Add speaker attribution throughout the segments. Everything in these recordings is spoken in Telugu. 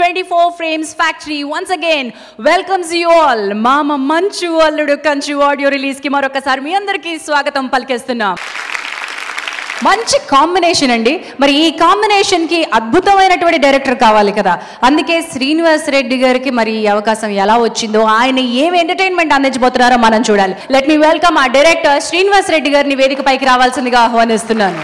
Speaker 1: 24 Frames Factory once again welcomes you all. Mama Manchu Alludu Kanchu audio release ki marokasari మీ అందరికీ స్వాగతం పలికేస్తున్నాం. మంచి కాంబినేషన్ అండి. మరి ఈ కాంబినేషన్ కి అద్భుతమైనటువంటి డైరెక్టర్ కావాలి కదా. అందుకే శ్రీనివాస్ రెడ్డి గారికి మరి ఈ అవకాశం ఎలా వచ్చిందో, ఆయన ఏం ఎంటర్టైన్మెంట్ అందించబోతున్నారో మనం చూడాలి. లెట్ మీ వెల్కమ్ ఆ డైరెక్టర్ శ్రీనివాస్ రెడ్డి గారిని వేదిక పైకి రావాల్సిందిగా ఆహ్వానిస్తున్నాను.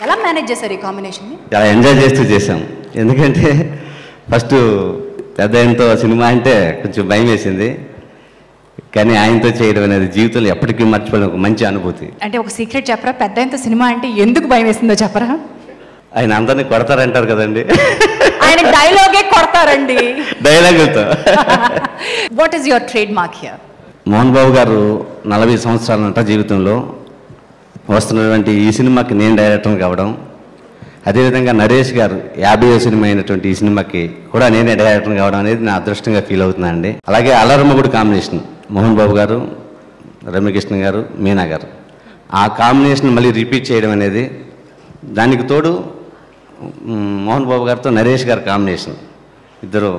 Speaker 1: ఎలా మేనేజ్ చేశారు ఈ కాంబినేషన్?
Speaker 2: చాలా ఎంజాయ్ చేస్తూ చేసాం. ఎందుకంటే ఫస్ట్ పెద్ద ఆయనతో సినిమా అంటే కొంచెం భయం వేసింది, కానీ ఆయనతో చేయడం అనేది జీవితంలో ఎప్పటికీ మర్చిపోయిన ఒక మంచి అనుభూతి.
Speaker 1: అంటే ఒక సీక్రెట్ చెప్పరా, పెద్ద ఆయనతో సినిమా అంటే ఎందుకు భయం వేసిందో చెప్పరా?
Speaker 2: ఆయన అందరినీ కొడతారంటారు కదండి.
Speaker 1: ఆయన డైలాగే కొడతారండి.
Speaker 2: డైలాగులతో.
Speaker 1: What is your trademark here?
Speaker 2: Mohan Babu garu 40 సంవత్సరాలంట జీవితంలో వస్తున్నటువంటి ఈ సినిమాకి నేను డైరెక్టర్ కావడం, అదేవిధంగా నరేష్ గారు 50వ సినిమా అయినటువంటి ఈ సినిమాకి కూడా నేనే డైరెక్టర్ కావడం అనేది నా అదృష్టంగా ఫీల్ అవుతున్నాను అండి. అలాగే అల్లరమ్మగుడి కాంబినేషన్, మోహన్ బాబు గారు, రమ్యకృష్ణ గారు, మీనా గారు, ఆ కాంబినేషన్ మళ్ళీ రిపీట్ చేయడం అనేది, దానికి తోడు మోహన్ బాబు గారితో నరేష్ గారి కాంబినేషన్, ఇద్దరు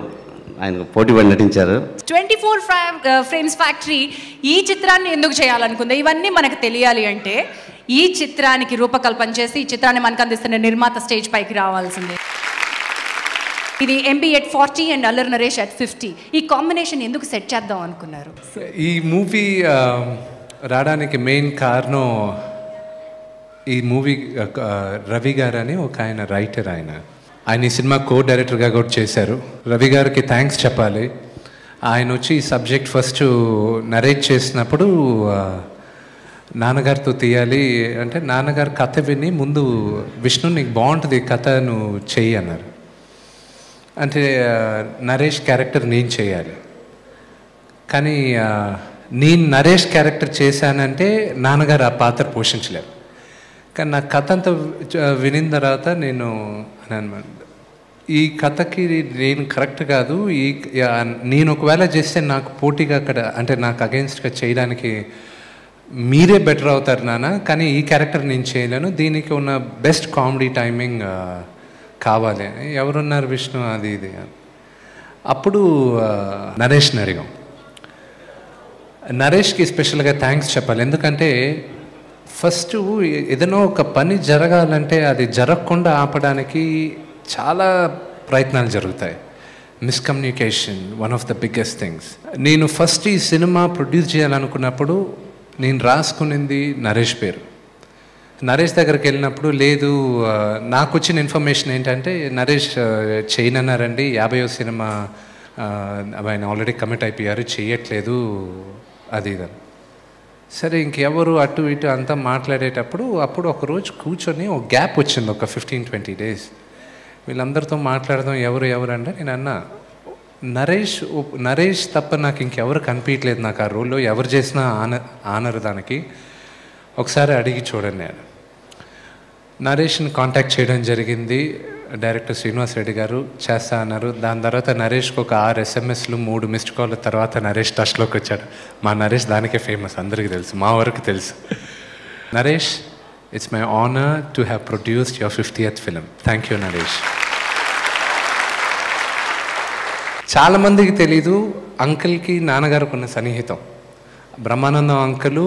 Speaker 2: ఆయన పోటీ పడి నటించారు.
Speaker 1: 24 Frames Factory ఈ చిత్రాన్ని ఎందుకు చేయాలనుకుంది, ఇవన్నీ మనకు తెలియాలి అంటే ఈ చిత్రానికి రూపకల్పన చేసి ఈ చిత్రాన్ని మనకు అందిస్తున్న నిర్మాత స్టేజ్ పైకి రావాల్సిందే. ఇది MB at 40 and Allari Naresh at 50. ఈ కాంబినేషన్ ఎందుకు సెట్ చేద్దాం అనుకున్నారు?
Speaker 3: ఈ మూవీ రావడానికి మెయిన్ కారణం, ఈ మూవీ రవి గారు అని ఒక ఆయన రైటర్, ఆయన ఈ సినిమా కో డైరెక్టర్గా కూడా చేశారు. రవి గారికి థ్యాంక్స్ చెప్పాలి. ఆయన వచ్చి ఈ సబ్జెక్ట్ ఫస్ట్ నరేట్ చేసినప్పుడు నాన్నగారితో తీయాలి అంటే, నాన్నగారు కథ విని ముందు విష్ణు నీకు బాగుంటుంది కథ నువ్వు చెయ్యి అన్నారు. అంటే నరేష్ క్యారెక్టర్ నేను చేయాలి, కానీ నేను నరేష్ క్యారెక్టర్ చేశానంటే నాన్నగారు ఆ పాత్ర పోషించలేరు. కానీ నా కథ అంతా వినిన తర్వాత నేను అనమాట, ఈ కథకి నేను కరెక్ట్ కాదు, నేను ఒకవేళ చేస్తే నాకు పోటీగా అక్కడ అంటే నాకు అగెన్స్ట్గా చేయడానికి మీరే బెటర్ అవుతారు నాన్న, కానీ ఈ క్యారెక్టర్ నేను చేయలేను, దీనికి ఉన్న బెస్ట్ కామెడీ టైమింగ్ కావాలి అని. ఎవరున్నారు విష్ణు అది ఇది. అప్పుడు నరేష్ని అడిగాం. నరేష్కి స్పెషల్గా థ్యాంక్స్ చెప్పాలి, ఎందుకంటే ఫస్ట్ ఏదైనా ఒక పని జరగాలంటే అది జరగకుండా ఆపడానికి చాలా ప్రయత్నాలు జరుగుతాయి. Miscommunication one of the biggest things. నేను ఫస్ట్ ఈ సినిమా ప్రొడ్యూస్ చేయాలనుకున్నప్పుడు నేను రాసుకునింది నరేష్ పేరు. నరేష్ దగ్గరికి వెళ్ళినప్పుడు లేదు, నాకు వచ్చిన ఇన్ఫర్మేషన్ ఏంటంటే నరేష్ చేయనన్నారండి, 50వ సినిమా ఆయన ఆల్రెడీ కమిట్ అయిపోయారు, చేయట్లేదు అది ఇది. సరే ఇంకెవరు అటు ఇటు అంతా మాట్లాడేటప్పుడు అప్పుడు ఒకరోజు కూర్చొని ఒక గ్యాప్ వచ్చింది, ఒక 15-20 days. వీళ్ళందరితో మాట్లాడదాం ఎవరు అంటే నేను అన్నా, నరేష్ తప్ప నాకు ఇంకెవరు కనిపించట్లేదు, నాకు ఆ రోల్లో ఎవరు చేసినా ఆనర్ దానికి, ఒకసారి అడిగి చూడండి అని. నరేష్ని కాంటాక్ట్ చేయడం జరిగింది. డైరెక్టర్ శ్రీనివాస్ రెడ్డి గారు చేస్తా అన్నారు. దాని తర్వాత నరేష్కి ఒక 6 SMSలు 3 మిస్డ్ కాల్ తర్వాత నరేష్ టచ్లోకి వచ్చాడు. మా నరేష్ దానికే ఫేమస్, అందరికీ తెలుసు, మా వరకు తెలుసు. Naresh, it's my honour to have produced your 50th film. Thank you Naresh. చాలామందికి తెలీదు అంకుల్కి నాన్నగారికి ఉన్న సన్నిహితం. బ్రహ్మానందం అంకులు,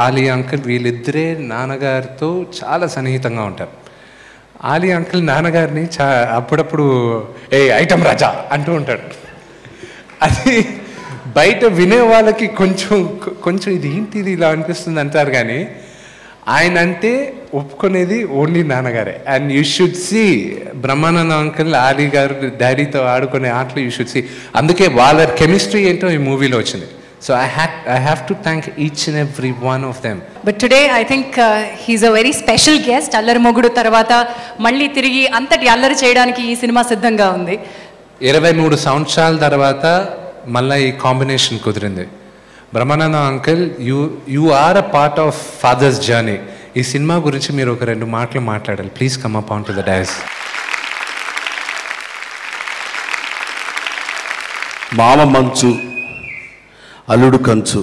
Speaker 3: ఆలీ అంకుల్ వీళ్ళిద్దరే నాన్నగారితో చాలా సన్నిహితంగా ఉంటారు. ఆలీ అంకుల్ నాన్నగారిని అప్పుడప్పుడు ఐటమ్ రాజా అంటూ ఉంటాడు. అది బయట వినే వాళ్ళకి కొంచెం ఇది ఏంటిది ఇలా అనిపిస్తుంది అంటారు, కానీ ఆయన అంటే ఒప్పుకునేది ఓన్లీ నాన్నగారే. And you should see Brahmananda uncle Ali garu డాడీతో ఆడుకునే ఆటలు యూ షుడ్ సీ. అందుకే వాళ్ళ కెమిస్ట్రీ ఏంటో ఈ మూవీలో వచ్చింది. So I have to thank each and every one of them.
Speaker 1: But today I think he's a very special guest. అల్లరి మొగుడు తర్వాత మళ్ళీ తిరిగి అంతటి అల్లరి చేయడానికి ఈ సినిమా సిద్ధంగా ఉంది.
Speaker 3: 23 సంవత్సరాల తర్వాత మళ్ళీ ఈ కాంబినేషన్ కుదిరింది. Brahmananda uncle, you are a part of father's journey. ఈ సినిమా గురించి మీరు ఒక 2 మాటలు మాట్లాడాలి. Please come up on to the dais.
Speaker 4: Mama Manchu, Alludu కంచు,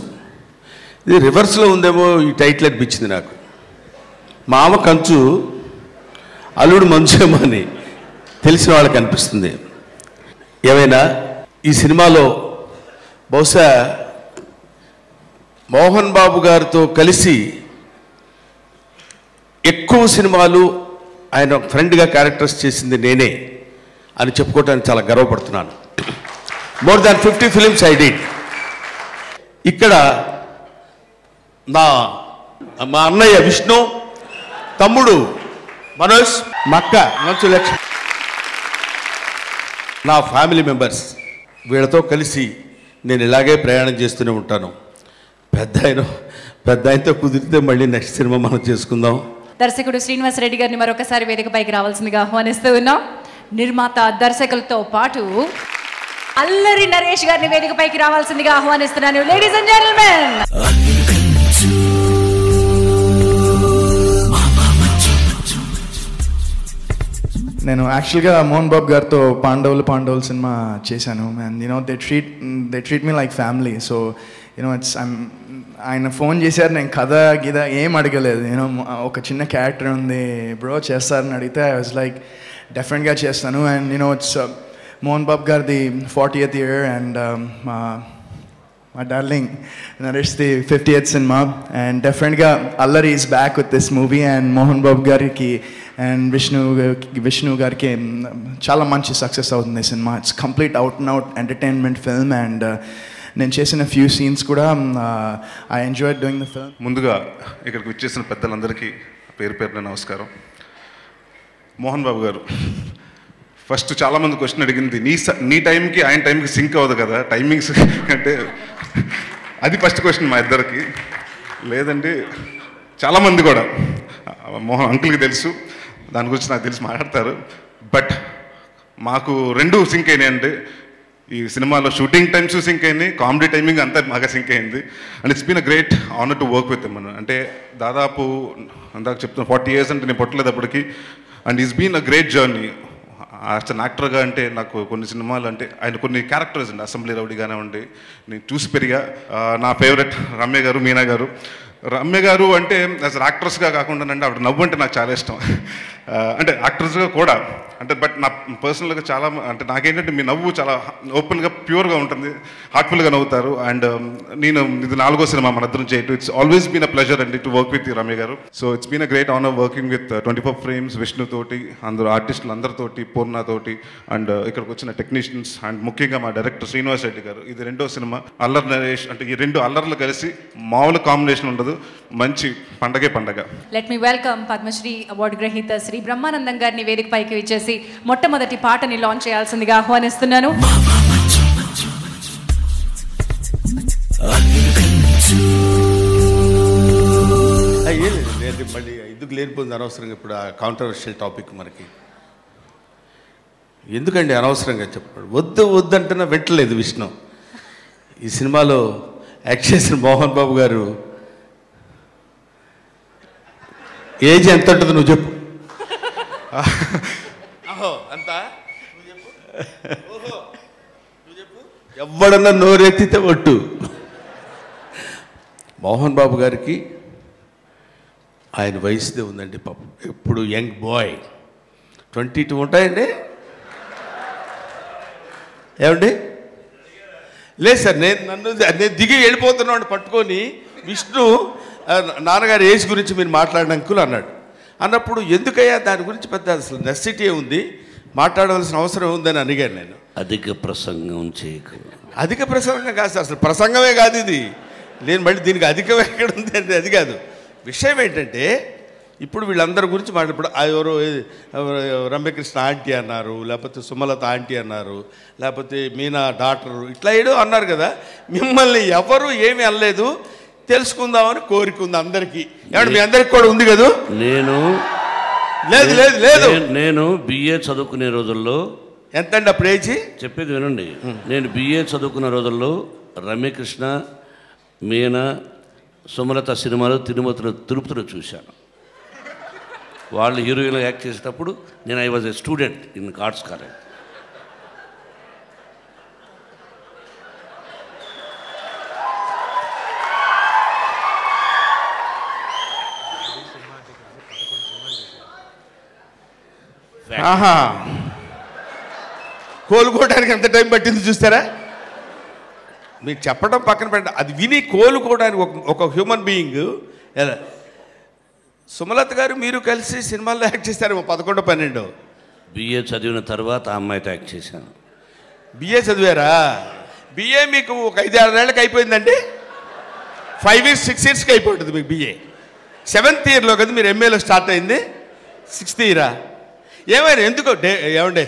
Speaker 4: ఇది రివర్స్లో ఉందేమో ఈ టైటిల్ అనిపించింది నాకు. మామ కంచు, అల్లుడు మంచు ఏమో అని. తెలిసిన వాళ్ళకి అనిపిస్తుంది. ఏమైనా ఈ సినిమాలో బహుశా మోహన్ బాబు గారితో కలిసి ఎక్కువ సినిమాలు ఆయన ఫ్రెండ్గా క్యారెక్టర్స్ చేసింది నేనే అని చెప్పుకోవటానికి చాలా గర్వపడుతున్నాను. More than 50 films I did. ఇక్కడ మా అన్నయ్య విష్ణు, తమ్ముడు మనోజ్, మా అక్క మంచు లక్ష్మి, నా ఫ్యామిలీ మెంబర్స్, వీళ్ళతో కలిసి నేను ఇలాగే ప్రయాణం చేస్తూనే ఉంటాను. పెద్ద ఆయనతో కుదిరితే మళ్ళీ నెక్స్ట్ సినిమా మనం చేసుకుందాం.
Speaker 1: దర్శకుడు శ్రీనివాస్ రెడ్డి గారిని మరొకసారి వేదికపైకి రావాల్సిందిగా ఆహ్వానిస్తూ ఉన్నాం. నిర్మాత దర్శకులతో పాటు అల్లరి నరేష్ గారిని వేదికపైకి రావాల్సిందిగా ఆహ్వానిస్తున్నాను. లేడీస్ అండ్ జెంటిల్మెన్,
Speaker 5: నేను యాక్చువల్గా మోహన్ బాబు గారితో పాండవులు సినిమా చేశాను. And you know they treat me like family. So you know ఆయన ఫోన్ చేశారు, నేను కథ గీత ఏం అడగలేదు. యూనో ఒక చిన్న క్యారెక్టర్ ఉంది బ్రో చేస్తారని అడిగితే ఐ వాజ్ లైక్ డెఫినెట్గా చేస్తాను. And you know it's Mohan Babu గారిది 40th year and my darling Naresh's 50th cinema, and definitely Allari is back with this movie, and Mohan Babu gariki and Vishnu gariki chala manchi success avutundi cinema. It's complete out and out entertainment film, and నేను చేసిన few scenes కూడా I enjoyed doing the film.
Speaker 6: ముందుగా ఇక్కడికి వచ్చేసిన పెద్దలందరికీ పేరు పేరున నమస్కారం. మోహన్ బాబు గారు, ఫస్ట్ చాలామంది క్వశ్చన్ అడిగింది, నీ టైంకి ఆయన టైంకి సింక్ అవ్వదు కదా టైమింగ్స్ అంటే, అది ఫస్ట్ క్వశ్చన్ మా ఇద్దరికి. లేదండి, చాలామంది కూడా మోహన్ అంకుల్కి తెలుసు, దాని గురించి నాకు తెలిసి మాట్లాడతారు. బట్ మాకు రెండు సింక్ అయినాయండి. ఈ సినిమాలో షూటింగ్ టైమ్స్ సింక్ అయింది, కామెడీ టైమింగ్ అంతా బాగా సింక్ అయింది. And it's been a great honour to work with మన. అంటే దాదాపు అందాక చెప్తున్నా 40 years అంటే నేను పుట్టలేదు అప్పటికి. And is been a great journey as an యాక్టర్గా. అంటే నాకు కొన్ని సినిమాలు అంటే ఆయన కొన్ని క్యారెక్టర్స్ అండి, అసెంబ్లీ రౌడీ కానివ్వండి, నేను చూసి పెరిగా. నా ఫేవరెట్ రమ్య గారు, మీనా గారు. రమ్య గారు అంటే యాజ్ యాక్ట్రెస్గా కాకుండా అంటే ఆవిడ నవ్వు అంటే నాకు చాలా ఇష్టం. అంటే యాక్ట్రెస్గా కూడా అంటే, బట్ నా పర్సనల్గా చాలా అంటే నాకేంటంటే మీ నవ్వు చాలా ఓపెన్గా ప్యూర్గా ఉంటుంది, హార్ట్ఫుల్గా నవ్వుతారు. అండ్ నేను ఇది 4వ సినిమా మన ఇద్దరం చేయటం. It's always been a pleasure అండి టు వర్క్ విత్ రమ్య గారు. So it's been a great honour working with 24 frames, Vishnu తోటి, అందరూ ఆర్టిస్టులు అందరితోటి, పూర్ణ తోటి, అండ్ ఇక్కడికి వచ్చిన టెక్నీషియన్స్, అండ్ ముఖ్యంగా మా డైరెక్టర్ శ్రీనివాస్ రెడ్డి గారు. ఇది 2వ సినిమా. అల్లరి నరేష్ అంటే ఈ 2 అల్లర్లు కలిసి మామూలు కాంబినేషన్ ఉండదు, మంచి పండగే పండగ.
Speaker 1: Let me welcome Padmashri award గ్రహీత శ్రీ బ్రహ్మానందం గారిని వేదికపైకి విచ్చేసి మొట్టమొదటి పాటని లాంచ్ చేయాల్సిందిగా ఆహ్వానిస్తున్నాను.
Speaker 4: మళ్ళీ ఎందుకు లేనిపోయింది అనవసరంగా ఇప్పుడు ఆ కాంట్రవర్షియల్ టాపిక్ మనకి ఎందుకండి అనవసరంగా చెప్పాడు. వద్దు అంటున్నా వెంటలేదు విష్ణు. ఈ సినిమాలో యాక్ట్ చేసిన మోహన్ బాబు గారు ఏజ్ ఎంత ఉంటుంది నువ్వు చెప్పు. అంతా ఎవడన్నా నోరెత్తితే ఒట్టు. మోహన్ బాబు గారికి ఆయన వయసుదే ఉందండి పాపం, ఎప్పుడు యంగ్ బాయ్. 22 ఉంటాయండి ఏమండి? లేదు సార్, నేను దిగి వెళ్ళిపోతున్నాను పట్టుకొని. విష్ణు నాన్నగారి ఏజ్ గురించి మీరు మాట్లాడిన అంకుల్ అన్నాడు. అన్నప్పుడు ఎందుకయ్యా దాని గురించి పెద్ద అసలు నెసిటీ ఉంది, మాట్లాడవలసిన అవసరం ఉందని అడిగాను నేను.
Speaker 7: అధిక ప్రసంగం చేయకు.
Speaker 4: అధిక ప్రసంగం కాదు సార్, అసలు ప్రసంగమే కాదు ఇది. నేను మళ్ళీ దీనికి అధికం ఎక్కడ ఉంది అంటే అది కాదు. విషయం ఏంటంటే ఇప్పుడు వీళ్ళందరి గురించి మాట్లాడు. ఎవరో రమ్యకృష్ణ ఆంటీ అన్నారు, లేకపోతే సుమలత ఆంటీ అన్నారు, లేకపోతే మీనా డాక్టరు, ఇట్లా ఏదో అన్నారు కదా. మిమ్మల్ని ఎవరు ఏమీ అనలేదు, తెలుసుకుందామని కోరిక ఉంది అందరికీ. ఏమంటే మీ అందరికి కూడా ఉంది కదా?
Speaker 7: నేను బిఏ చదువుకునే రోజుల్లో,
Speaker 4: ఎంతండి అప్పుడు ఏజీ
Speaker 7: చెప్పేది వినండి, నేను బిఏ చదువుకున్న రోజుల్లో రమ్యకృష్ణ, మీనా, సుమలత సినిమాలు తిరుపతిలో చూశాను. వాళ్ళు హీరోయిన్గా యాక్ట్ చేసేటప్పుడు నేను I was a student in arts college.
Speaker 4: కోలుకోవడానికి ఎంత టైం పట్టింది చూస్తారా? మీరు చెప్పడం పక్కన పెట్టండి, అది విని కోలుకోవడానికి ఒక హ్యూమన్ బీయింగ్ ఎలా. సుమలత గారు మీరు కలిసి సినిమాల్లో యాక్ట్ చేశారు 11, 12.
Speaker 7: బిఏ చదివిన తర్వాత ఆ అమ్మాయితో యాక్ట్ చేశాను.
Speaker 4: బిఏ చదివారా? బిఏ మీకు ఒక 5-6 ఏళ్ళకి అయిపోయిందండి. 5 years 6 yearsకి అయిపోతుంది మీకు బిఏ. 7th yearలో కదా మీరు ఎంఏలో స్టార్ట్ అయింది. 6th year ఏమైనా ఎందుకో ఏమండే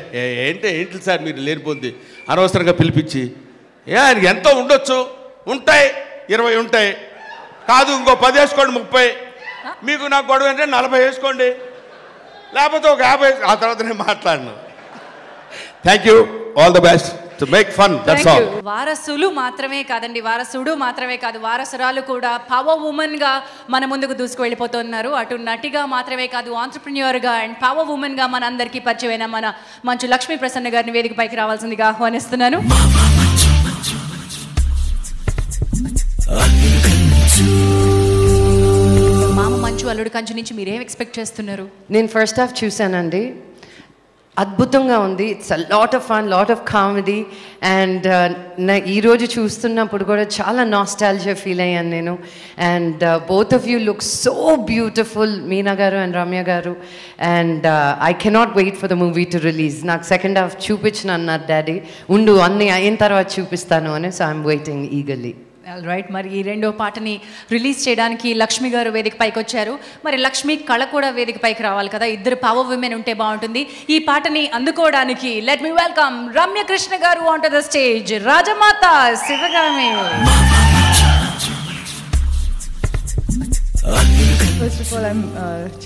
Speaker 4: ఏంటి సార్ మీరు లేనిపోంది అనవసరంగా పిలిపించి. ఆయనకి ఎంతో ఉండొచ్చు, ఉంటాయి 20 ఉంటాయి, కాదు ఇంకో 10 వేసుకోండి 30, మీకు నాకు గొడవ అంటే 40 వేసుకోండి, లేకపోతే ఒక 50. ఆ తర్వాత నేను మాట్లాడను. Thank you, all the best to make fun, that's all.
Speaker 1: వారసులు మాత్రమే కాదండి, వారసుడు మాత్రమే కాదు, వారసురాలు కూడా పవర్ ఉమెన్ గా మన ముందుకు దూసుకు వెళ్ళిపోతున్నారు. అటు నటిగా మాత్రమే కాదు, ఆంటర్ప్రెన్యూర్ గా అండ్ పవర్ ఉమెన్ గా మన అందరికీ పరిచయమైన మన మంచు లక్ష్మీ ప్రసన్న గారిని వేదిక పైకి రావాల్సిందిగా ఆహ్వానిస్తున్నాను. మామ మంచు అల్లుడు కంచు నుంచి మీరేం ఎక్స్పెక్ట్ చేస్తున్నారు?
Speaker 8: నేను ఫస్ట్ హాఫ్ చూశానండి, అద్భుతంగా ఉంది. It's a lot of fun, lot of comedy. And ఈరోజు చూస్తున్నప్పుడు కూడా చాలా నాస్టాల్జియా ఫీల్ అయ్యాను నేను. And both of you look so beautiful, Meena గారు అండ్ రమ్య గారు. And I cannot wait for the movie to release. నాకు సెకండ్ హాఫ్ చూపించిన అన్నారు డాడీ, ఉండు అన్నీ అయిన తర్వాత చూపిస్తాను అని. So I'm waiting eagerly.
Speaker 1: Right, మరి ఈ రెండో పాటని రిలీజ్ చేయడానికి లక్ష్మి గారు వేదిక పైకి వచ్చారు. మరి లక్ష్మి కళ కూడా వేదిక పైకి రావాలి కదా, ఇద్దరు పవర్ విమెన్ ఉంటే బాగుంటుంది. ఈ పాటని అందుకోవడానికి let me welcome Ramya Krishna garu on to the stage, Rajamata Sivagami.
Speaker 9: First of all I'm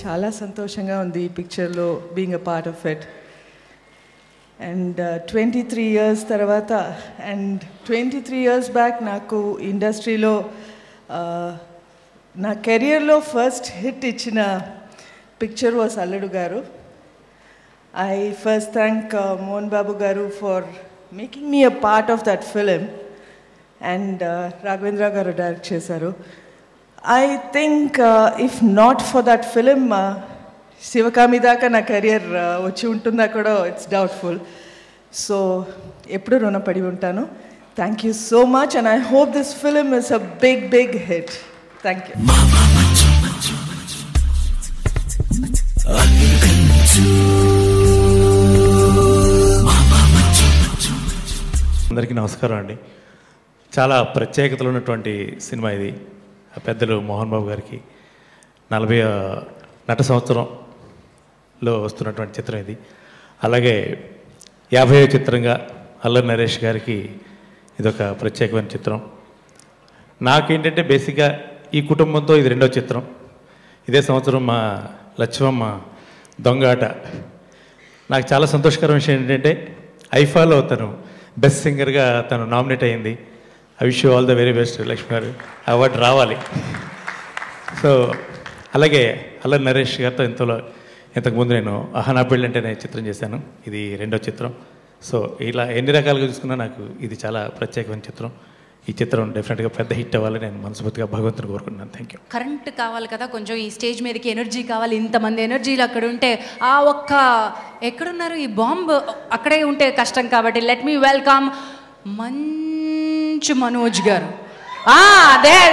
Speaker 9: చాలా సంతోషంగా ఉంది ఈ పిక్చర్లో being a part of it. And 23 years తర్వాత, అండ్ 23 years బ్యాక్ నాకు ఇండస్ట్రీలో నా కెరియర్లో ఫస్ట్ హిట్ ఇచ్చిన picture was Alludu garu. I first thank Mohan Babu garu for making me a part of that film. And Raghavendra garu direct చేశారు. I think if not for that film Sivakami దాకా నా కెరియర్ వచ్చి ఉంటుందా కూడా ఇట్స్ డౌట్ఫుల్. సో ఎప్పుడు రుణపడి ఉంటాను. Thank you so much and I hope this film is a big hit. Thank you.
Speaker 10: అందరికీ నమస్కారం అండి. చాలా ప్రత్యేకతలు ఉన్నటువంటి సినిమా ఇది. పెద్దలు మోహన్ బాబు గారికి 40వ నట సంవత్సరంలో వస్తున్నటువంటి చిత్రం ఇది. అలాగే 50వ చిత్రంగా అల్లరి నరేష్ గారికి ఇదొక ప్రత్యేకమైన చిత్రం. నాకేంటంటే బేసిక్గా ఈ కుటుంబంతో ఇది రెండో చిత్రం. ఇదే సంవత్సరం మా లక్ష్మమ్మ దొంగాట. నాకు చాలా సంతోషకరమైన విషయం ఏంటంటే ఐఫాలో తను బెస్ట్ సింగర్గా తను నామినేట్ అయ్యింది. I wish you all the very best Lakshmi గారు, అవార్డు రావాలి. సో అలాగే అల్లరి నరేష్ గారితో ఇంతకుముందు నేను అహనా పెళ్ళి అంటే నేను చిత్రం చేశాను. ఇది రెండో చిత్రం. సో ఇలా ఎన్ని రకాలుగా చూసుకున్నా నాకు ఇది చాలా ప్రత్యేకమైన చిత్రం. ఈ చిత్రం డెఫినెట్గా పెద్ద హిట్ అవ్వాలని నేను మనస్ఫూర్తిగా భగవంతుని కోరుకుంటున్నాను. Thank you.
Speaker 1: కరెంట్ కావాలి కదా, కొంచెం ఈ స్టేజ్ మీదకి ఎనర్జీ కావాలి. ఇంతమంది ఎనర్జీలు అక్కడ ఉంటే ఆ ఒక్క ఎక్కడున్నారు ఈ బాంబు అక్కడే ఉంటే కష్టం. కాబట్టి let me welcome Manchu Manoj గారు.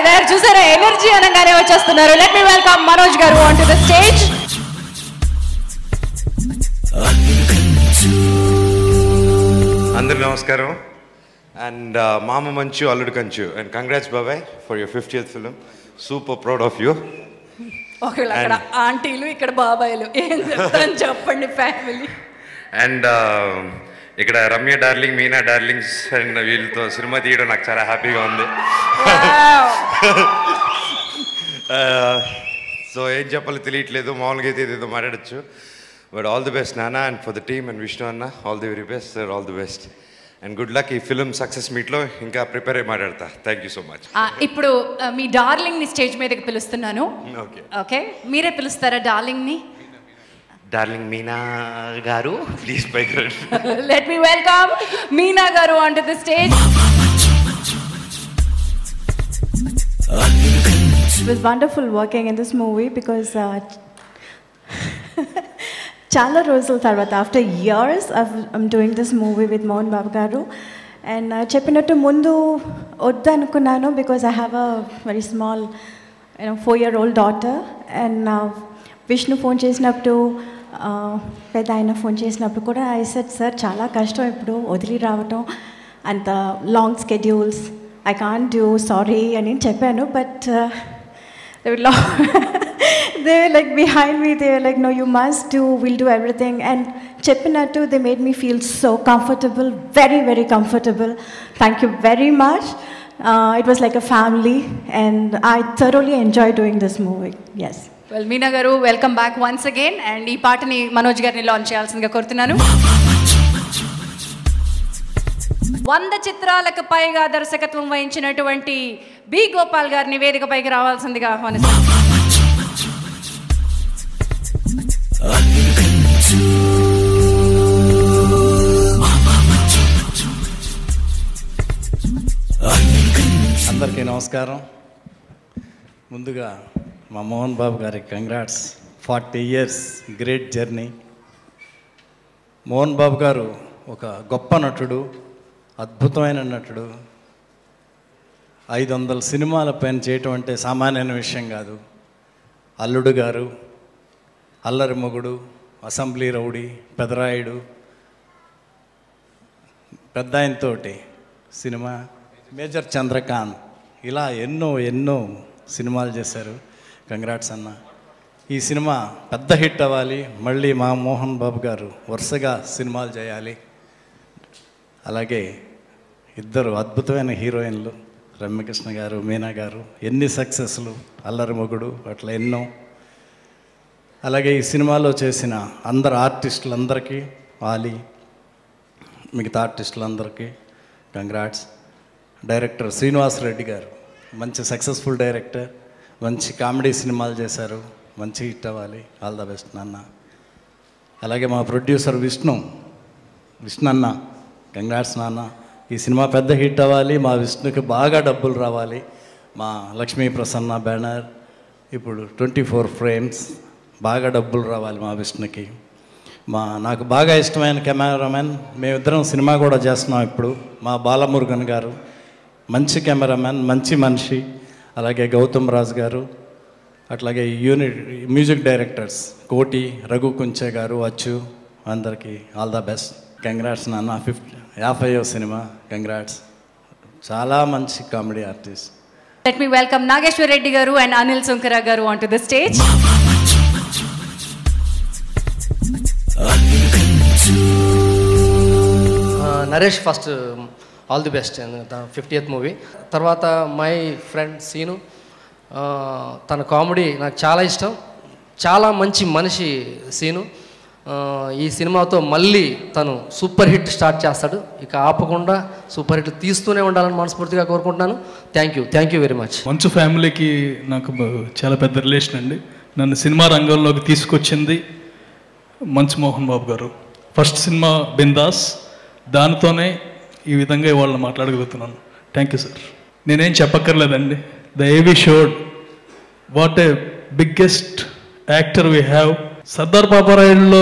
Speaker 1: దేర్ చూసారా, ఎనర్జీ అనగానే వచ్చేస్తున్నారు. లెట్ మీ వెల్కమ్ మనోజ్ గారు ఆన్ టు ద స్టేజ్.
Speaker 11: అందరికి నమస్కారం. అండ్ మామ మంచు అల్లుడు కంచు అండ్ కంగ్రాట్స్ బాబాయ్ for your 50th film. Super proud of you.
Speaker 1: ఒకవేళ అక్కడ ఆంటీలు ఇక్కడ బాబాయిలు ఏం చెప్తాను చెప్పండి ఫ్యామిలీ.
Speaker 11: అండ్ ఇక్కడ Ramya darling, Meena darlings and వీళ్ళతో సినిమా తీయడం నాకు చాలా హ్యాపీగా ఉంది. సో ఏం చెప్పాలో తెలియట్లేదు, మామూలుగా అయితే ఏదేదో మాట్లాడచ్చు. బట్ ఆల్ ది బెస్ట్ నాన్న and for the team and Vishnu అన్న, all the very best sir, all the best and good luck. ఈ ఫిల్మ్ సక్సెస్ మీట్లో ఇంకా ప్రిపేర్ అయ్యి మాట్లాడతా. Thank you so much.
Speaker 1: ఇప్పుడు మీ డార్లింగ్ని స్టేజ్ మీదకి పిలుస్తున్నాను.
Speaker 11: ఓకే
Speaker 1: ఓకే, మీరే పిలుస్తారా డార్లింగ్ని?
Speaker 11: డార్లింగ్ మీనా గారు ప్లీజ్ పైకి రండి.
Speaker 1: లెట్ మీ వెల్కమ్ మీనా గారు on to the stage.
Speaker 12: It was wonderful working in this movie because చాలా రోజుల తర్వాత after years I'm doing this movie with Mohan Babu garu. And చెప్పినట్టు ముందు వద్దనుకున్నాను because I have a very small 4-year-old daughter. And Vishnu phone చేసినప్పుడు పెద్ద ఆయన ఫోన్ చేసినప్పుడు కూడా ఐ సెడ్ సార్ చాలా కష్టం ఇప్పుడు వదిలి రావటం, అంత long schedules, I can't do, sorry అని చెప్పాను. But they were like behind me, they were like, no, you must do, we'll do everything. And cheppinattu, they made me feel so comfortable, very, very comfortable. Thank you very much. It was like a family and I thoroughly enjoyed doing this movie. Yes.
Speaker 1: Well, Meena garu, welcome back once again. And ee paatani Manoj garni launch cheyalsindiga korutunnanu. 100 చిత్రాలకు పైగా దర్శకత్వం వహించినటువంటి బి గోపాల్ గారిని వేదికపైకి రావాల్సిందిగా ఆహ్వానిస్తున్నాను.
Speaker 13: అందరికీ నమస్కారం. ముందుగా మా మోహన్ బాబు గారికి congrats, 40 years great journey. Mohan Babu garu ఒక గొప్ప నటుడు, అద్భుతమైన నటుడు. 500 సినిమాల పైన చేయటం అంటే సామాన్యమైన విషయం కాదు. అల్లుడు గారు, అల్లరి మొగుడు, అసెంబ్లీ రౌడీ, పెదరాయుడు, పెద్ద ఆయనతోటి సినిమా, మేజర్ చంద్రకాంత్, ఇలా ఎన్నో సినిమాలు చేశారు. కంగ్రాట్స్ అన్న. ఈ సినిమా పెద్ద హిట్ అవ్వాలి, మళ్ళీ మా మోహన్ బాబు గారు వరుసగా సినిమాలు చేయాలి. అలాగే ఇద్దరు అద్భుతమైన హీరోయిన్లు, రమ్యకృష్ణ గారు, మీనా గారు, ఎన్ని సక్సెస్లు, అల్లరి మొగుడు, అట్లా ఎన్నో. అలాగే ఈ సినిమాలో చేసిన అందరు ఆర్టిస్టులందరికీ, ఆలీ, మిగతా ఆర్టిస్టులందరికీ కంగ్రాట్స్. డైరెక్టర్ శ్రీనివాస్ రెడ్డి గారు మంచి సక్సెస్ఫుల్ డైరెక్టర్, మంచి కామెడీ సినిమాలు చేశారు, మంచి హిట్ అవ్వాలి. ఆల్ ద బెస్ట్ నాన్న. అలాగే మా ప్రొడ్యూసర్ విష్ణు అన్న, కంగ్రాట్స్ నాన్న. ఈ సినిమా పెద్ద హిట్ అవ్వాలి, మా విష్ణుకి బాగా డబ్బులు రావాలి. మా లక్ష్మీ ప్రసన్న బ్యానర్, ఇప్పుడు 24 frames, బాగా డబ్బులు రావాలి మా విష్ణుకి. నాకు బాగా ఇష్టమైన కెమెరామెన్, మేమిద్దరం సినిమా కూడా చేస్తున్నాం ఇప్పుడు, మా బాలమురుగన్ గారు, మంచి కెమెరామెన్, మంచి మనిషి. అలాగే గౌతమ్ రాజ్ గారు, అట్లాగే మ్యూజిక్ డైరెక్టర్స్ కోటి, రఘు కుంచే గారు, అచ్చు, అందరికీ ఆల్ ద బెస్ట్. కంగ్రాట్స్ నాన్న. 50వ సినిమా, కంగ్రాట్స్. చాలా మంచి comedy artist.
Speaker 1: Let me welcome Nageshwar Reddy garu and Anil Sunkara garu onto the stage.
Speaker 14: Naresh, first all the best, 50th movie. తర్వాత మై ఫ్రెండ్ సీను, తన కామెడీ నాకు చాలా ఇష్టం, చాలా మంచి మనిషి సీను. ఈ సినిమాతో మళ్ళీ తను సూపర్ హిట్ స్టార్ట్ చేస్తాడు, ఇక ఆపకుండా సూపర్ హిట్ తీస్తూనే ఉండాలని మనస్ఫూర్తిగా కోరుకుంటున్నాను. Thank you very much.
Speaker 15: మంచు ఫ్యామిలీకి నాకు చాలా పెద్ద రిలేషన్ అండి. నన్ను సినిమా రంగంలోకి తీసుకొచ్చింది మంచు మోహన్ బాబు గారు. ఫస్ట్ సినిమా బిందాస్, దానితోనే ఈ విధంగా ఇవాళ మాట్లాడగలుగుతున్నాను. Thank you sir. నేనేం చెప్పక్కర్లేదండి. The AV showed what a biggest actor we have. Sardar పాపారాయుడులో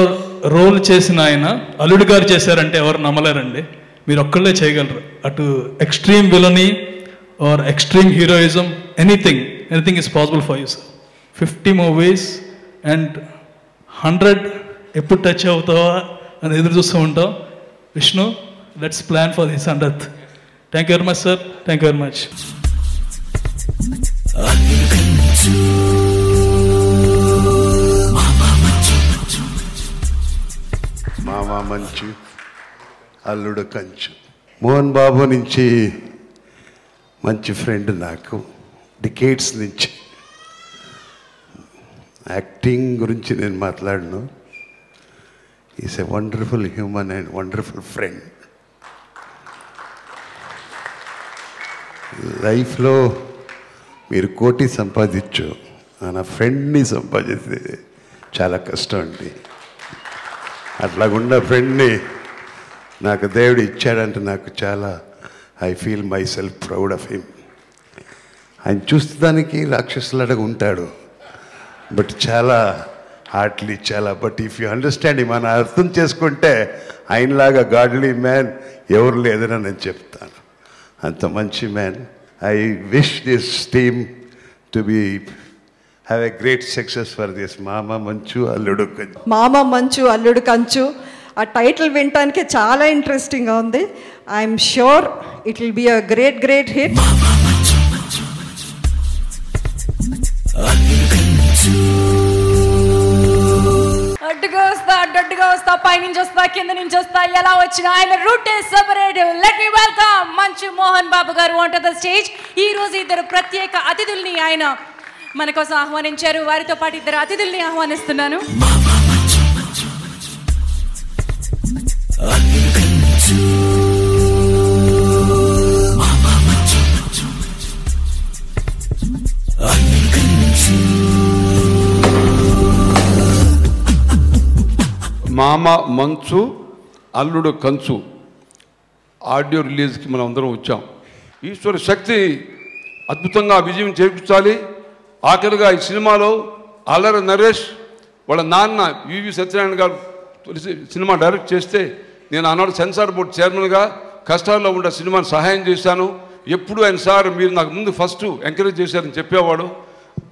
Speaker 15: రోల్ చేసిన ఆయన అల్లుడు గారు చేశారంటే ఎవరు నమ్మలేరండి. మీరు ఒక్కళ్ళే చేయగలరు. అటు extreme villainy are extreme heroism, anything is possible for you sir. 50 movies and 100 ఎప్పుడు టచ్ అవుతావా అని ఎదురు చూస్తూ ఉంటాం. Vishnu, let's plan for this 100th. Thank you very much sir. Thank you very much.
Speaker 16: మామ మంచు, అల్లుడు కంచు. మోహన్ బాబు నుంచి మంచి ఫ్రెండ్ నాకు, డికేట్స్ నుంచి. యాక్టింగ్ గురించి నేను మాట్లాడను. Is a wonderful human and wonderful friend. లైఫ్లో మీరు కోటి సంపాదించు, నా ఫ్రెండ్ని సంపాదిస్తే చాలా కష్టం అండి. అట్లాగుండా ఫ్రెండ్ని నాకు దేవుడు ఇచ్చాడంటే నాకు చాలా, I feel my self proud of him. ఆయన చూస్తానికి రాక్షసులాగా ఉంటాడు, బట్ చాలా హార్ట్లీ చాలా. బట్ ఇఫ్ యూ అండర్స్టాండ్, మనం అర్థం చేసుకుంటే ఆయనలాగా గాడ్లీ మ్యాన్ ఎవరు లేదని నేను చెప్తాను. అంత మంచి man. I wish this team to be have a great success for this మామ మంచు అల్లుడు కంచు.
Speaker 17: మామ మంచు అల్లుడు కంచు, ఆ టైటిల్ వినటానికి చాలా ఇంట్రెస్టింగ్గా ఉంది. I'm sure it will be a great hit.
Speaker 1: అడ్డుగా వస్తా పైనుంచి వస్తా కింద నుంచి వస్తా ఎలా వచ్చినా ఆయన route separate. Let me welcome Manchu Mohan Babu గారు ఆన్ టు ద స్టేజ్. ఈ రోజు ఇద్దరు ప్రత్యేక అతిథుల్ని ఆయన మన కోసం ఆహ్వానించారు. వారితో పాటు ఇద్దరు అతిథుల్ని ఆహ్వానిస్తున్నాను.
Speaker 18: మామ మంచు అల్లుడు కంచు ఆడియో రిలీజ్కి మనం అందరం వచ్చాం. ఈశ్వర శక్తి అద్భుతంగా విజయం చేకూర్చాలి. ఆఖరిగా ఈ సినిమాలో అల్లరి నరేష్ వాళ్ళ నాన్న వివి సత్యనారాయణ గారు సినిమా డైరెక్ట్ చేస్తే నేను ఆనాడు సెన్సార్ బోర్డు చైర్మన్గా కష్టాల్లో ఉండే సినిమాని సహాయం చేశాను. ఎప్పుడు ఆయన సార్ మీరు నాకు ముందు ఫస్ట్ ఎంకరేజ్ చేశారని చెప్పేవాడు.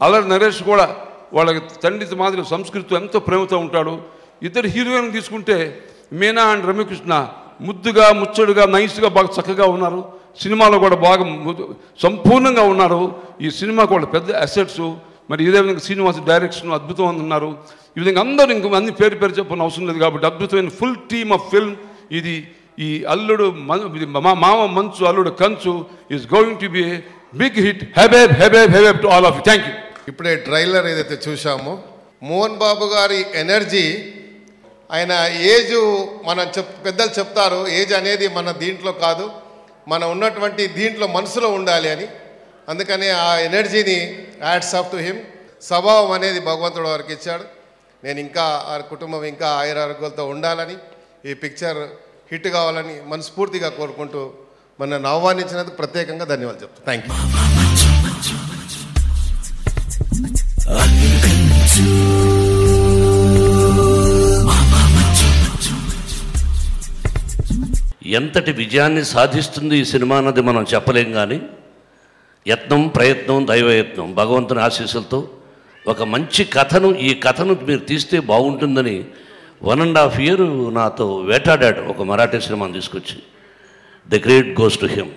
Speaker 18: అల్లరి నరేష్ కూడా వాళ్ళ తండ్రి మాదిరి సంస్కృతితో ఎంతో ప్రేమతో ఉంటాడు. ఇద్దరు హీరోయిన్ తీసుకుంటే మీనా అండ్ రమ్యకృష్ణ ముద్దుగా ముచ్చడుగా నైస్గా బాగా చక్కగా ఉన్నారు. సినిమాలో కూడా బాగా సంపూర్ణంగా ఉన్నారు. ఈ సినిమాకు వాళ్ళ పెద్ద అసెట్స్. మరి ఇదే విధంగా శ్రీనివాస్ డైరెక్షన్ అద్భుతం ఉన్నారు. ఈ విధంగా అందరూ ఇంక అన్ని పేరు చెప్పని అవసరం లేదు కాబట్టి అద్భుతమైన ఫుల్ టీమ్ ఆఫ్ ఫిల్మ్ ఇది. ఈ అల్లుడు మామ Manchu Alludu Kanchu is going to be big hit. హెబేబ్ హెబేబ్ హెబేబ్ to all of you. Thank you.
Speaker 19: ఇప్పుడే ట్రైలర్ ఏదైతే చూసామో మోహన్ బాబు గారి ఎనర్జీ, ఆయన ఏజ్ మనం పెద్దలు చెప్తారు ఏజ్ అనేది మన దీంట్లో కాదు, మన ఉన్నటువంటి దీంట్లో మనసులో ఉండాలి అని. అందుకని ఆ ఎనర్జీని యాడ్స్ ఆఫ్ టు హిమ్. స్వభావం అనేది భగవంతుడు వారికి ఇచ్చాడు. నేను ఇంకా ఆ కుటుంబం ఇంకా ఆయురారోగ్యాలతో ఉండాలని, ఈ పిక్చర్ హిట్ కావాలని మనస్ఫూర్తిగా కోరుకుంటూ నన్ను ఆహ్వానించినందుకు ప్రత్యేకంగా ధన్యవాదాలు చెప్తాను. Thank you.
Speaker 7: ఎంతటి విజయాన్ని సాధిస్తుంది ఈ సినిమా అన్నది మనం చెప్పలేం. కానీ యత్నం ప్రయత్నం దైవయత్నం భగవంతుని ఆశీస్సులతో ఒక మంచి కథను ఈ కథను మీరు తీస్తే బాగుంటుందని 1.5 years నాతో వేటాడాడు ఒక మరాఠీ సినిమాని తీసుకొచ్చి. The great goes to him.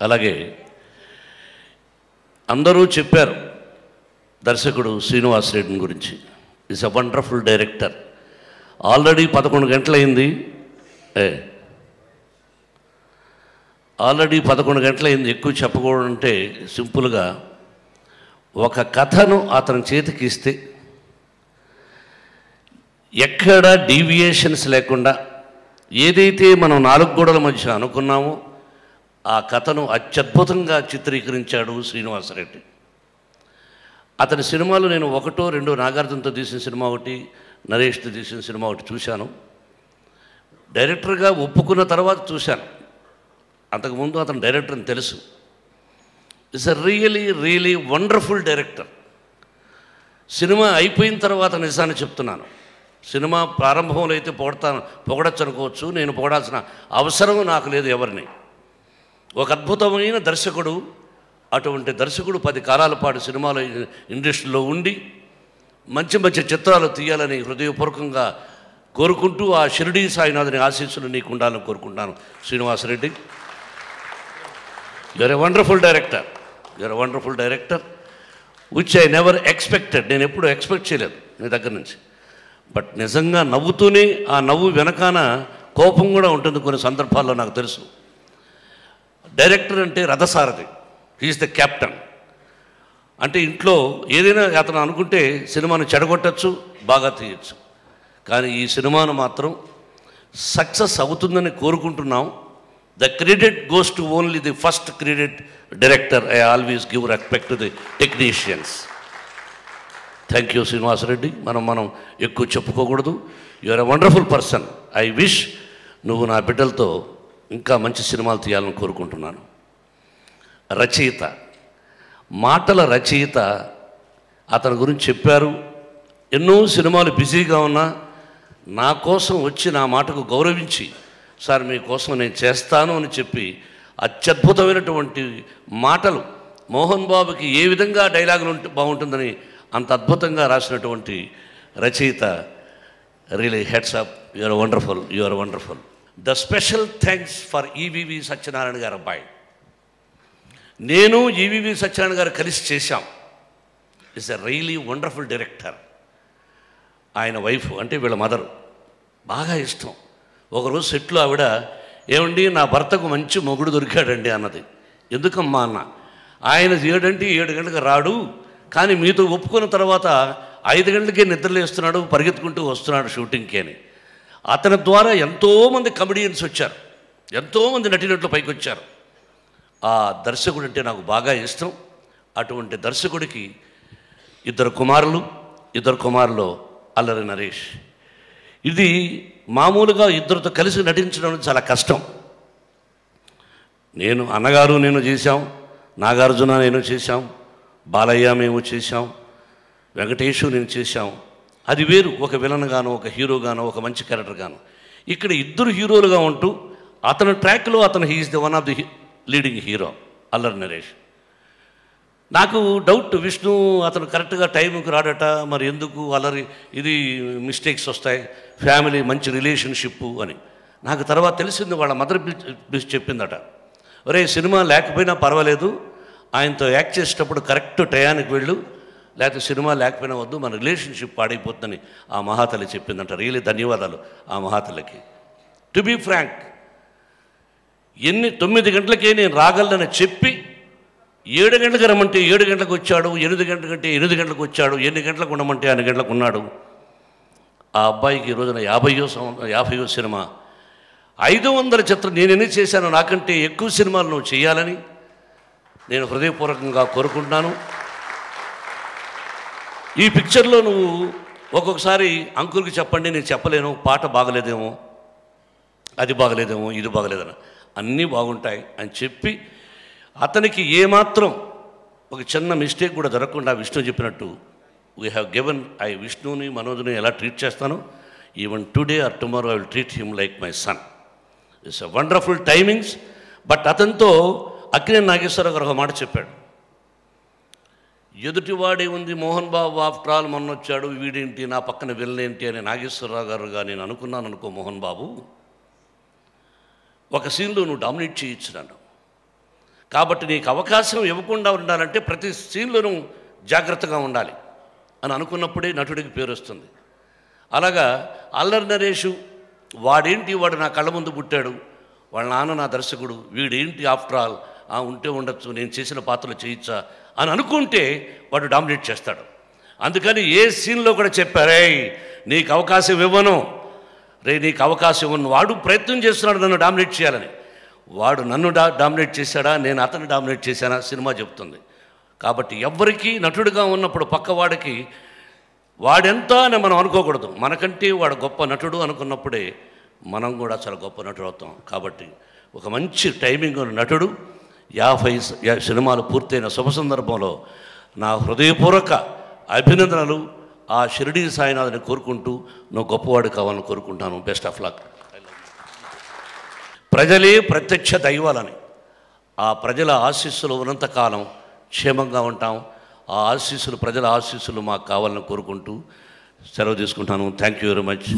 Speaker 7: అలాగే అందరూ చెప్పారు దర్శకుడు శ్రీనివాస్ రెడ్డిని గురించి. Is a wonderful director. Already 11 గంటలైంది. ఆల్రెడీ 11 గంటలైంది. ఎక్కువ చెప్పకూడదంటే సింపుల్గా ఒక కథను అతని చేతికి ఇస్తే ఎక్కడ డీవియేషన్స్ లేకుండా ఏదైతే మనం 4 గోడల మధ్య అనుకున్నామో ఆ కథను అత్యద్భుతంగా చిత్రీకరించాడు శ్రీనివాసరెడ్డి. అతని సినిమాలు నేను 1, 2 నాగార్జునతో తీసిన సినిమా ఒకటి, నరేష్తో తీసిన సినిమా ఒకటి చూశాను. డైరెక్టర్గా ఒప్పుకున్న తర్వాత చూశాను. అంతకుముందు అతను డైరెక్టర్ అని తెలుసు. It's a really wonderful director. Cinema అయిపోయిన తర్వాత నిజాన్ని చెప్తున్నాను. సినిమా ప్రారంభంలో అయితే పొగడచ్చు అనుకోవచ్చు. నేను పొగడాల్సిన అవసరం నాకు లేదు ఎవరిని. ఒక అద్భుతమైన దర్శకుడు, అటువంటి దర్శకుడు 10 కాలాల పాటు సినిమాల ఇండస్ట్రీలో ఉండి మంచి చిత్రాలు తీయాలని హృదయపూర్వకంగా కోరుకుంటూ ఆ షిరిడీ సాయినాథుని ఆశీస్సులు నీకు ఉండాలని కోరుకుంటున్నాను Srinivasa Reddy. You're a wonderful director which I never expected. నేను ఎప్పుడు ఎక్స్పెక్ట్ చేయలేదు నీ దగ్గర నుంచి. బట్ నిజంగా నవ్వుతూనే ఆ నవ్వు వెనకాన కోపం కూడా ఉంటుంది కొన్ని సందర్భాల్లో నాకు తెలుసు. డైరెక్టర్ అంటే రథసారథి, హీఈస్ ద క్యాప్టెన్. అంటే ఇంట్లో ఏదైనా అతను అనుకుంటే సినిమాను చెడగొట్టచ్చు, బాగా తీయచ్చు. కానీ ఈ సినిమాను మాత్రం సక్సెస్ అవుతుందని కోరుకుంటున్నాం. The credit goes to only the first credit director. I always give respect to the technicians. Thank you Srinivasa Reddy. మనం ఎక్కువ చెప్పుకోకూడదు. You are a wonderful person. I wish నువ్వు నా బిడ్డలతో ఇంకా మంచి సినిమాలు తీయాలని కోరుకుంటున్నాను. రచయిత, మాటల రచయిత అతని గురించి చెప్పారు. ఎన్నో సినిమాలు బిజీగా ఉన్నా నా కోసం వచ్చి నా మాటకు గౌరవించి, సార్ మీకోసం నేను చేస్తాను అని చెప్పి అత్యద్భుతమైనటువంటి మాటలు, మోహన్ బాబుకి ఏ విధంగా డైలాగులు బాగుంటుందని అంత అద్భుతంగా రాసినటువంటి రచయిత, really heads up, you're wonderful, you're wonderful. The special thanks for EVV Satyanarayana గారు అబ్బాయి. నేను ఈవీవి సత్యనారాయణ గారు కలిసి చేశాం. It's a really wonderful director. ఆయన వైఫ్ అంటే వీళ్ళ మదరు బాగా ఇష్టం. ఒకరోజు సెట్లో ఆవిడ, ఏమండి నా భర్తకు మంచి మొగుడు దొరికాడండి అన్నది. ఎందుకమ్మా అన్న. ఆయన 7 అంటే 7 గంటలకు రాడు, కానీ మీతో ఒప్పుకున్న తర్వాత 5 గంటలకే నిద్రలేస్తున్నాడు, పరిగెత్తుకుంటూ వస్తున్నాడు షూటింగ్కి అని. అతని ద్వారా ఎంతోమంది కమెడియన్స్ వచ్చారు, ఎంతోమంది నటినట్లు పైకి వచ్చారు. ఆ దర్శకుడు అంటే నాకు బాగా ఇష్టం. అటువంటి దర్శకుడికి 2 కుమారులు అల్లరి నరేష్. ఇది మామూలుగా 2తో కలిసి నటించడం చాలా కష్టం. అన్నగారు నేను చేశాం, నాగార్జున నేను చేశాం, బాలయ్య మేము చేశాం, వెంకటేషు నేను చేశాం. అది వేరు, ఒక విలన్ గాను, ఒక హీరో గాను, ఒక మంచి క్యారెక్టర్ గాను. ఇక్కడ 2 హీరోలుగా ఉంటూ అతని ట్రాక్లో he's the one of the leading hero Allari Naresh. నాకు డౌట్, విష్ణు అతను కరెక్ట్గా టైంకి రాడట, మరి ఎందుకు అల్లరి ఇది మిస్టేక్స్ వస్తాయి, ఫ్యామిలీ మంచి రిలేషన్షిప్ అని. నాకు తర్వాత తెలిసింది, వాళ్ళ మదర్ పిలిచి చెప్పిందట, ఒరే సినిమా లేకపోయినా పర్వాలేదు, ఆయనతో యాక్ట్ చేసేటప్పుడు కరెక్ట్ టయానికి వెళ్ళు, లేకపోతే సినిమా లేకపోయినా వద్దు, మన రిలేషన్షిప్ పాడైపోతుందని ఆ మహాతల్లి చెప్పిందంట. రియలీ ధన్యవాదాలు ఆ మహాతల్లికి. టు బీ ఫ్రాంక్, 9 గంటలకే నేను రాగలనని చెప్పి 7 గంటలకు రమ్మంటే 7 గంటలకు వచ్చాడు, 8 గంటలకంటే 8 గంటలకు వచ్చాడు, 8 గంటలకు ఉండమంటే 8 గంటలకు ఉన్నాడు. ఆ అబ్బాయికి ఈ రోజున 50వ సినిమా. 500 చిత్రం నేను ఎన్ని చేశాను, నాకంటే ఎక్కువ సినిమాలు నువ్వు చేయాలని నేను హృదయపూర్వకంగా కోరుకుంటున్నాను. ఈ పిక్చర్లో నువ్వు ఒక్కొక్కసారి అంకుల్కి చెప్పండి, నేను చెప్పలేను, పాట బాగలేదేమో, అది బాగలేదేమో, ఇది బాగలేదని, అన్నీ బాగుంటాయి అని చెప్పి అతనికి ఏమాత్రం ఒక చిన్న మిస్టేక్ కూడా జరగకుండా విష్ణు చెప్పినట్టు వీ హ్యావ్ గివెన్ విష్ణుని మనోజ్ని ఎలా ట్రీట్ చేస్తానో, even today or tomorrow I will treat him like my son. It's a wonderful timings. But అతనితో అక్కినేని నాగేశ్వరరావు గారు ఒక మాట చెప్పాడు, ఎదుటివాడే ఉంది మోహన్ బాబు, ఆఫ్టర్ ఆల్ మొన్న వచ్చాడు, వీడేంటి నా పక్కన వెళ్ళేంటి అని నాగేశ్వరరావు గారుగా నేను అనుకున్నాను అనుకో, మోహన్ బాబు ఒక సీన్లో నువ్వు డామినేట్ చేయొచ్చు నన్ను, కాబట్టి నీకు అవకాశం ఇవ్వకుండా ఉండాలంటే ప్రతి సీన్లోనూ జాగ్రత్తగా ఉండాలి అని అనుకున్నప్పుడే నటుడికి పేరు వస్తుంది. అలాగా అల్లరి నరేషు వాడేంటి, వాడు నా కళ్ళ ముందు పుట్టాడు, వాళ్ళ నాన్న నా దర్శకుడు, వీడేంటి ఆఫ్టర్ ఆల్, ఉంటే ఉండొచ్చు, నేను చేసిన పాత్రలు చేయొచ్చా అని అనుకుంటే వాడు డామినేట్ చేస్తాడు. అందుకని ఏ సీన్లో కూడా చెప్పారే నీకు అవకాశం ఇవ్వను, నీకు అవకాశం ఇవ్వను. వాడు ప్రయత్నం చేస్తున్నాడు నన్ను డామినేట్ చేయాలని. వాడు నన్ను డామినేట్ చేశాడా, నేను అతన్ని డామినేట్ చేశానా సినిమా చెప్తుంది. కాబట్టి ఎవ్వరికీ నటుడిగా ఉన్నప్పుడు పక్కవాడికి వాడెంత అని మనం అనుకోకూడదు. మనకంటే వాడు గొప్ప నటుడు అనుకున్నప్పుడే మనం కూడా చాలా గొప్ప నటుడు అవుతాం. కాబట్టి ఒక మంచి టైమింగ్ ఉన్న నటుడు 50 సినిమాలు పూర్తయిన శుభ సందర్భంలో నా హృదయపూర్వక అభినందనలు. ఆ షిరిడీ సాయినాథ్ని కోరుకుంటూ నువ్వు గొప్పవాడు కావాలని కోరుకుంటాను. Best of luck. ప్రజలే ప్రత్యక్ష దైవాలని, ఆ ప్రజల ఆశీస్సులు ఉన్నంతకాలం క్షేమంగా ఉంటాం. ఆ ఆశీస్సులు, ప్రజల ఆశీస్సులు మాకు కావాలని కోరుకుంటూ సెలవు తీసుకుంటాను. Thank you very much.